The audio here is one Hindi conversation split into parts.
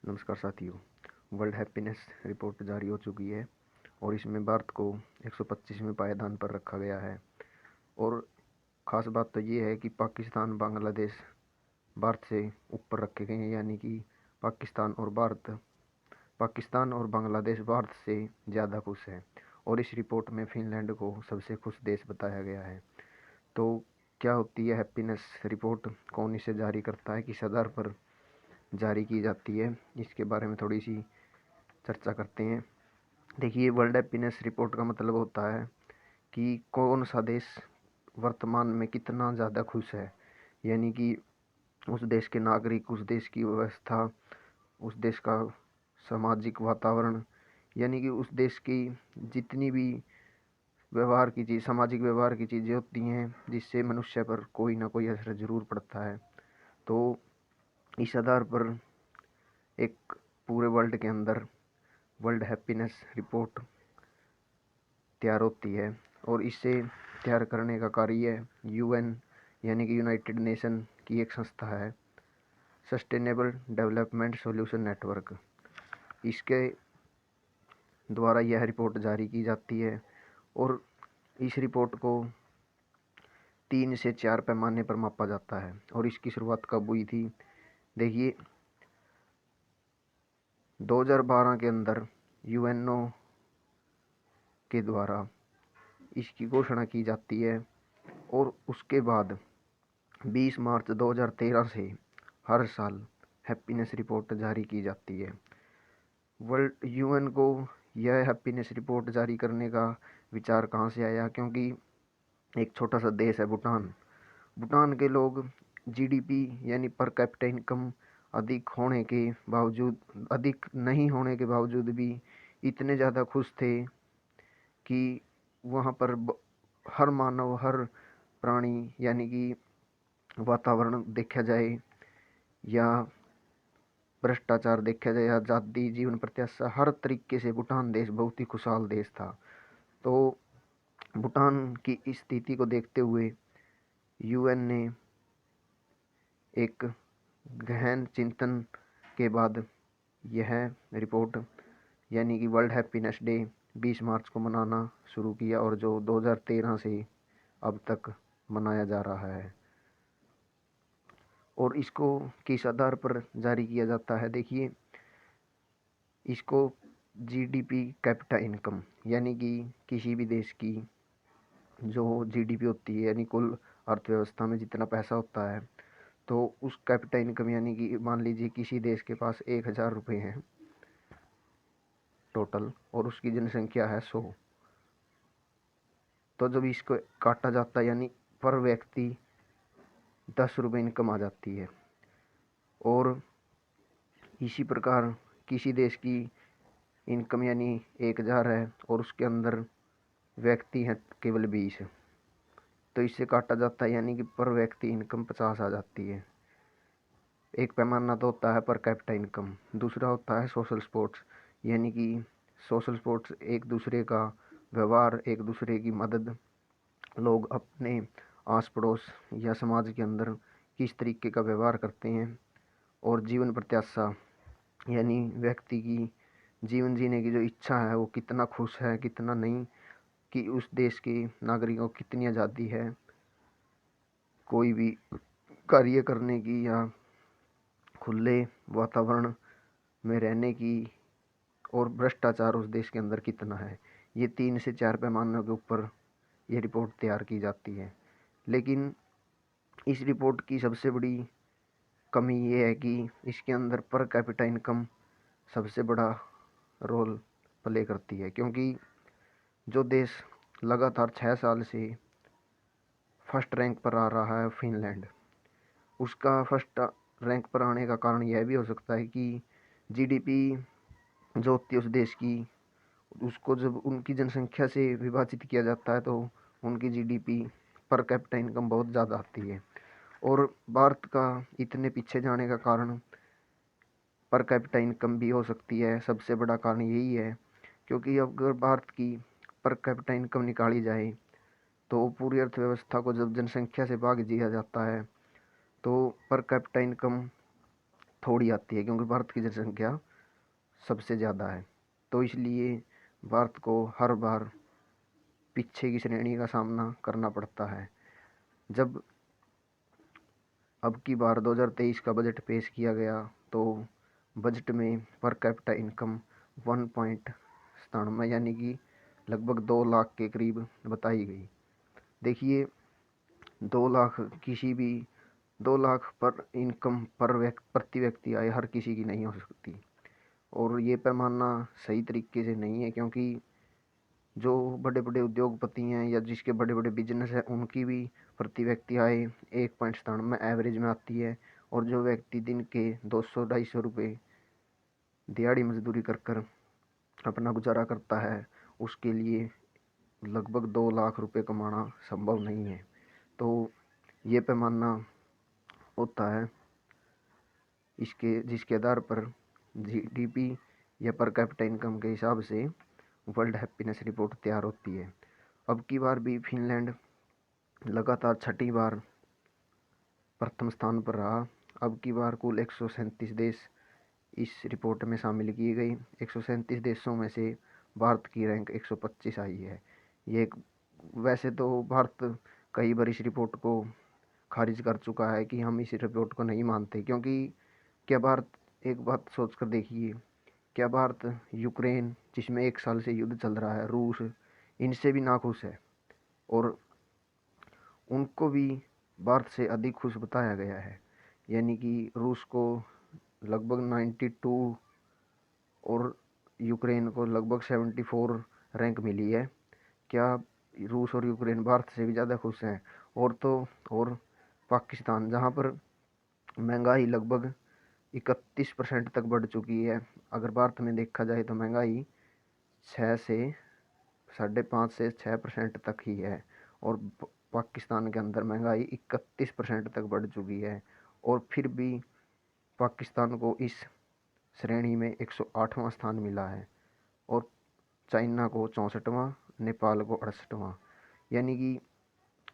नमस्कार साथियों। वर्ल्ड हैप्पीनेस रिपोर्ट जारी हो चुकी है और इसमें भारत को 125वें पायदान पर रखा गया है। और ख़ास बात तो ये है कि पाकिस्तान, बांग्लादेश भारत से ऊपर रखे गए हैं, यानी कि पाकिस्तान और बांग्लादेश भारत से ज़्यादा खुश है। और इस रिपोर्ट में फिनलैंड को सबसे खुश देश बताया गया है। तो क्या होती है हैप्पीनेस रिपोर्ट, कौन इसे जारी करता है, किस आधार पर जारी की जाती है, इसके बारे में थोड़ी सी चर्चा करते हैं। देखिए, वर्ल्ड हैप्पीनेस रिपोर्ट का मतलब होता है कि कौन सा देश वर्तमान में कितना ज़्यादा खुश है, यानी कि उस देश के नागरिक, उस देश की व्यवस्था, उस देश का सामाजिक वातावरण, यानी कि उस देश की जितनी भी सामाजिक व्यवहार की चीज़ें होती हैं जिससे मनुष्य पर कोई ना कोई असर ज़रूर पड़ता है। तो इस आधार पर एक पूरे वर्ल्ड के अंदर वर्ल्ड हैप्पीनेस रिपोर्ट तैयार होती है। और इसे तैयार करने का कार्य यूएन यानी कि यूनाइटेड नेशन की एक संस्था है, सस्टेनेबल डेवलपमेंट सॉल्यूशन नेटवर्क। इसके द्वारा यह रिपोर्ट जारी की जाती है। और इस रिपोर्ट को 3 से 4 पैमाने पर मापा जाता है। और इसकी शुरुआत कब हुई थी? देखिए, 2012 के अंदर यूएनओ के द्वारा इसकी घोषणा की जाती है। और उसके बाद 20 मार्च 2013 से हर साल हैप्पीनेस रिपोर्ट जारी की जाती है। वर्ल्ड यूएन को यह हैप्पीनेस रिपोर्ट जारी करने का विचार कहाँ से आया? क्योंकि एक छोटा सा देश है भूटान। भूटान के लोग जीडीपी यानी पर कैपिटा इनकम अधिक नहीं होने के बावजूद भी इतने ज़्यादा खुश थे कि वहाँ पर हर मानव, हर प्राणी, यानी कि वातावरण देखा जाए या भ्रष्टाचार देखा जाए, आज़ादी, जीवन प्रत्याशा, हर तरीके से भूटान देश बहुत ही खुशहाल देश था। तो भूटान की इस स्थिति को देखते हुए यूएन ने एक गहन चिंतन के बाद यह रिपोर्ट यानी कि वर्ल्ड हैप्पीनेस डे 20 मार्च को मनाना शुरू किया, और जो 2013 से अब तक मनाया जा रहा है। और इसको किस आधार पर जारी किया जाता है? देखिए, इसको जीडीपी कैपिटा इनकम, यानी कि किसी भी देश की जो जीडीपी होती है, यानी कुल अर्थव्यवस्था में जितना पैसा होता है, तो उस कैपिटा इनकम, यानी कि मान लीजिए किसी देश के पास 1000 रुपये हैं टोटल और उसकी जनसंख्या है 100, तो जब इसको काटा जाता है यानी पर व्यक्ति 10 रुपये इनकम आ जाती है। और इसी प्रकार किसी देश की इनकम यानी 1000 है और उसके अंदर व्यक्ति हैं केवल 20, तो इससे काटा जाता है यानी कि पर व्यक्ति इनकम 50 आ जाती है। एक पैमाना तो होता है पर कैपिटा इनकम, दूसरा होता है सोशल स्पोर्ट्स, यानी कि सोशल स्पोर्ट्स एक दूसरे का व्यवहार, एक दूसरे की मदद, लोग अपने आस पड़ोस या समाज के अंदर किस तरीके का व्यवहार करते हैं। और जीवन प्रत्याशा, यानी व्यक्ति की जीवन जीने की जो इच्छा है वो कितना खुश है, कितना नहीं, कि उस देश के नागरिकों को कितनी आज़ादी है कोई भी कार्य करने की या खुले वातावरण में रहने की, और भ्रष्टाचार उस देश के अंदर कितना है। ये 3 से 4 पैमानों के ऊपर ये रिपोर्ट तैयार की जाती है। लेकिन इस रिपोर्ट की सबसे बड़ी कमी ये है कि इसके अंदर पर कैपिटा इनकम सबसे बड़ा रोल प्ले करती है, क्योंकि जो देश लगातार 6 साल से फर्स्ट रैंक पर आ रहा है फिनलैंड, उसका फर्स्ट रैंक पर आने का कारण यह भी हो सकता है कि जीडीपी जो होती है उस देश की, उसको जब उनकी जनसंख्या से विभाजित किया जाता है तो उनकी जीडीपी पर कैपिटा इनकम बहुत ज़्यादा आती है। और भारत का इतने पीछे जाने का कारण पर कैपिटा इनकम भी हो सकती है। सबसे बड़ा कारण यही है, क्योंकि अगर भारत की पर कैपिटा इनकम निकाली जाए तो पूरी अर्थव्यवस्था को जब जनसंख्या से भाग दिया जाता है तो पर कैपिटा इनकम थोड़ी आती है, क्योंकि भारत की जनसंख्या सबसे ज़्यादा है। तो इसलिए भारत को हर बार पीछे की श्रेणी का सामना करना पड़ता है। जब अब की बार 2023 का बजट पेश किया गया तो बजट में पर कैपिटा इनकम 1.97 यानी कि लगभग 2 लाख के करीब बताई गई। देखिए 2 लाख किसी भी 2 लाख पर इनकम प्रति व्यक्ति आए हर किसी की नहीं हो सकती, और ये पैमाना सही तरीके से नहीं है, क्योंकि जो बड़े बड़े उद्योगपति हैं या जिसके बड़े बड़े बिजनेस हैं उनकी भी प्रति व्यक्ति आय 1.97 एवरेज में आती है, और जो व्यक्ति दिन के 200-250 रुपये दिहाड़ी मजदूरी कर कर अपना गुजारा करता है उसके लिए लगभग 2 लाख रुपए कमाना संभव नहीं है। तो ये पैमाना होता है इसके जिसके आधार पर जीडीपी या पर कैपिटा इनकम के हिसाब से वर्ल्ड हैप्पीनेस रिपोर्ट तैयार होती है। अब की बार भी फिनलैंड लगातार छठी बार प्रथम स्थान पर रहा। अब की बार कुल 137 देश इस रिपोर्ट में शामिल किए गए। 137 देशों में से भारत की रैंक 125 आई है। ये वैसे तो भारत कई बार इस रिपोर्ट को खारिज कर चुका है कि हम इस रिपोर्ट को नहीं मानते, क्योंकि क्या भारत, एक बात सोच कर देखिए, क्या भारत यूक्रेन जिसमें 1 साल से युद्ध चल रहा है, रूस, इनसे भी नाखुश है, और उनको भी भारत से अधिक खुश बताया गया है। यानी कि रूस को लगभग 92 और यूक्रेन को लगभग 74 रैंक मिली है। क्या रूस और यूक्रेन भारत से भी ज़्यादा खुश हैं? और पाकिस्तान, जहाँ पर महंगाई लगभग 31% तक बढ़ चुकी है। अगर भारत में देखा जाए तो महंगाई 5.5 से 6% तक ही है, और पाकिस्तान के अंदर महंगाई 31% तक बढ़ चुकी है, और फिर भी पाकिस्तान को इस श्रेणी में 108वां स्थान मिला है, और चाइना को 64वां, नेपाल को 68वां। यानी कि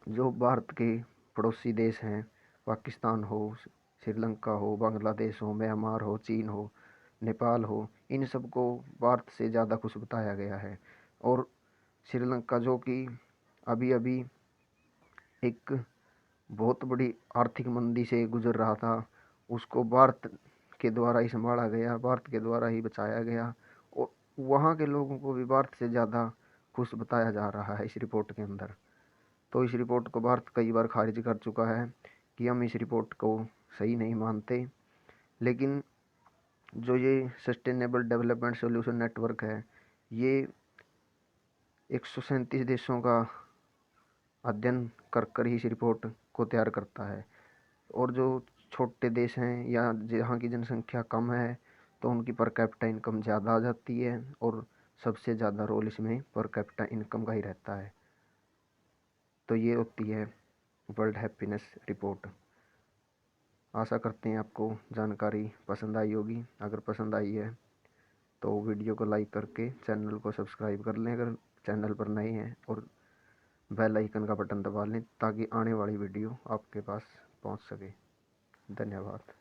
जो भारत के पड़ोसी देश हैं, पाकिस्तान हो, श्रीलंका हो, बांग्लादेश हो, म्यांमार हो, चीन हो, नेपाल हो, इन सबको भारत से ज़्यादा खुश बताया गया है। और श्रीलंका जो कि अभी अभी एक बहुत बड़ी आर्थिक मंदी से गुजर रहा था, उसको भारत के द्वारा ही संभाला गया, भारत के द्वारा ही बचाया गया, और वहाँ के लोगों को भी भारत से ज़्यादा खुश बताया जा रहा है इस रिपोर्ट के अंदर। तो इस रिपोर्ट को भारत कई बार खारिज कर चुका है कि हम इस रिपोर्ट को सही नहीं मानते। लेकिन जो ये सस्टेनेबल डेवलपमेंट सॉल्यूशन नेटवर्क है, ये 137 देशों का अध्ययन कर ही इस रिपोर्ट को तैयार करता है। और जो छोटे देश हैं या जहाँ की जनसंख्या कम है तो उनकी पर कैपिटा इनकम ज़्यादा आ जाती है, और सबसे ज़्यादा रोल इसमें पर कैपिटा इनकम का ही रहता है। तो ये होती है वर्ल्ड हैप्पीनेस रिपोर्ट। आशा करते हैं आपको जानकारी पसंद आई होगी। अगर पसंद आई है तो वीडियो को लाइक करके चैनल को सब्सक्राइब कर लें अगर चैनल पर नए हैं, और बेल आइकन का बटन दबा लें ताकि आने वाली वीडियो आपके पास पहुंच सके। धन्यवाद।